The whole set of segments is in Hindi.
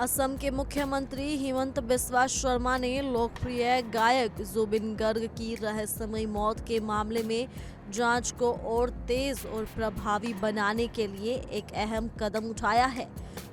असम के मुख्यमंत्री हिमंत बिस्वा शर्मा ने लोकप्रिय गायक जुबिन गर्ग की रहस्यमयी मौत के मामले में जांच को और तेज और प्रभावी बनाने के लिए एक अहम कदम उठाया है।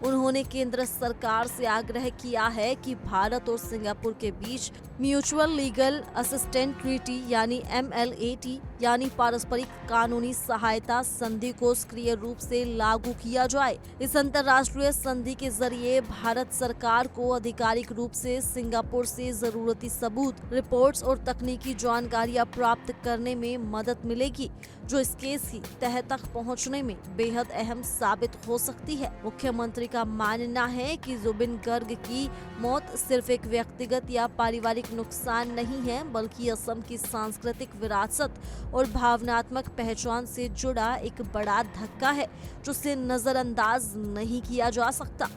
उन्होंने केंद्र सरकार से आग्रह किया है कि भारत और सिंगापुर के बीच म्यूचुअल लीगल असिस्टेंट ट्रीटी यानी MLAT यानी पारस्परिक कानूनी सहायता संधि को सक्रिय रूप से लागू किया जाए। इस अंतर्राष्ट्रीय संधि के जरिए भारत सरकार को आधिकारिक रूप से सिंगापुर से जरूरती सबूत, रिपोर्ट्स और तकनीकी जानकारियां प्राप्त करने में मदद मिलेगी, जो इस केस की तह तक पहुंचने में बेहद अहम साबित हो सकती है। मुख्यमंत्री का मानना है कि जुबिन गर्ग की मौत सिर्फ एक व्यक्तिगत या पारिवारिक नुकसान नहीं है, बल्कि असम की सांस्कृतिक विरासत और भावनात्मक पहचान से जुड़ा एक बड़ा धक्का है, जो उसे नजरअंदाज नहीं किया जा सकता।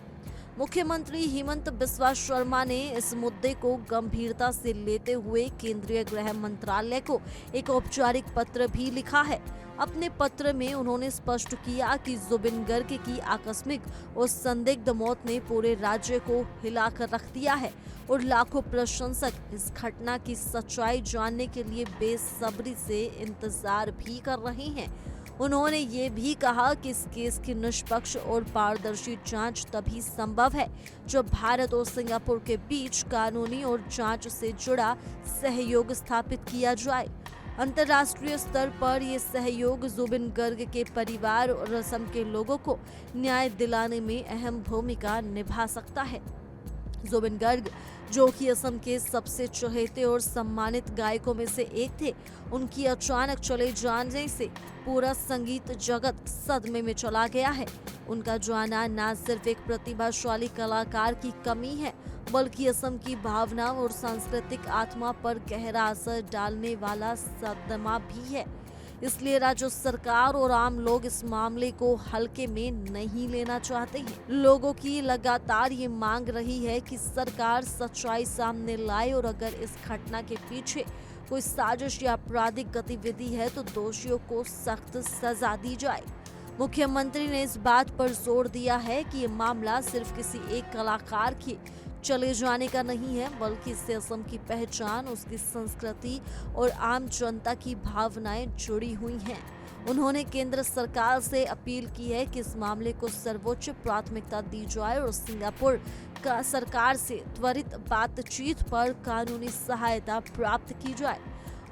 मुख्यमंत्री हिमंत बिस्वा शर्मा ने इस मुद्दे को गंभीरता से लेते हुए केंद्रीय गृह मंत्रालय को एक औपचारिक पत्र भी लिखा है। अपने पत्र में उन्होंने स्पष्ट किया कि जुबिन गर्ग की आकस्मिक और संदिग्ध मौत ने पूरे राज्य को हिलाकर रख दिया है और लाखों प्रशंसक इस घटना की सच्चाई जानने के लिए बेसब्री से इंतजार भी कर रहे हैं। उन्होंने ये भी कहा कि इस केस की निष्पक्ष और पारदर्शी जांच तभी संभव है जब भारत और सिंगापुर के बीच कानूनी और जांच से जुड़ा सहयोग स्थापित किया जाए। अंतर्राष्ट्रीय स्तर पर ये सहयोग जुबिन गर्ग के परिवार और असम के लोगों को न्याय दिलाने में अहम भूमिका निभा सकता है। जुबिन गर्ग, जो कि असम के सबसे चहेते और सम्मानित गायकों में से एक थे, उनकी अचानक चले जाने से पूरा संगीत जगत सदमे में चला गया है। उनका जाना न सिर्फ एक प्रतिभाशाली कलाकार की कमी है, बल्कि असम की भावना और सांस्कृतिक आत्मा पर गहरा असर डालने वाला सदमा भी है। इसलिए राज्य सरकार और आम लोग इस मामले को हल्के में नहीं लेना चाहते हैं। लोगों की लगातार ये मांग रही है कि सरकार सच्चाई सामने लाए और अगर इस घटना के पीछे कोई साजिश या आपराधिक गतिविधि है तो दोषियों को सख्त सजा दी जाए। मुख्यमंत्री ने इस बात पर जोर दिया है कि ये मामला सिर्फ किसी एक कलाकार की चले जाने का नहीं है, बल्कि इससे असम की पहचान, उसकी संस्कृति और आम जनता की भावनाएं जुड़ी हुई हैं। उन्होंने केंद्र सरकार से अपील की है कि इस मामले को सर्वोच्च प्राथमिकता दी जाए और सिंगापुर का सरकार से त्वरित बातचीत पर कानूनी सहायता प्राप्त की जाए।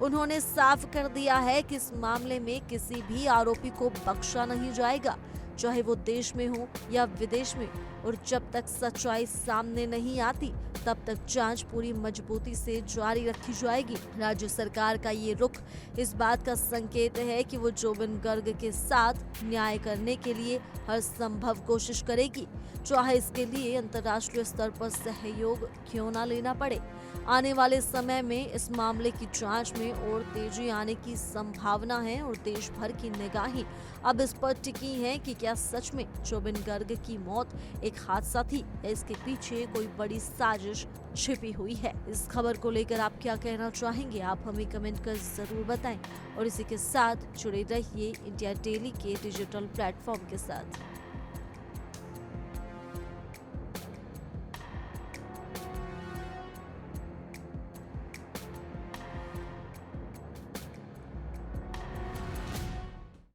उन्होंने साफ कर दिया है कि इस मामले में किसी भी आरोपी को बख्शा नहीं जाएगा, चाहे वो देश में हो या विदेश में, और जब तक सच्चाई सामने नहीं आती तब तक जांच पूरी मजबूती से जारी रखी जाएगी। राज्य सरकार का ये रुख इस बात का संकेत है कि वो जुबिन गर्ग के साथ न्याय करने के लिए हर संभव कोशिश करेगी, चाहे इसके लिए अंतर्राष्ट्रीय स्तर पर सहयोग क्यों ना लेना पड़े। आने वाले समय में इस मामले की जांच में और तेजी आने की संभावना है और देश भर की निगाहें अब इस पर टिकी हैं कि क्या सच में जुबिन गर्ग की मौत एक हादसा थी या इसके पीछे कोई बड़ी साजिश छिपी हुई है। इस खबर को लेकर आप क्या कहना चाहेंगे, आप हमें कमेंट कर जरूर बताएं और इसी के साथ जुड़े रहिए इंडिया डेली के डिजिटल प्लेटफॉर्म के साथ।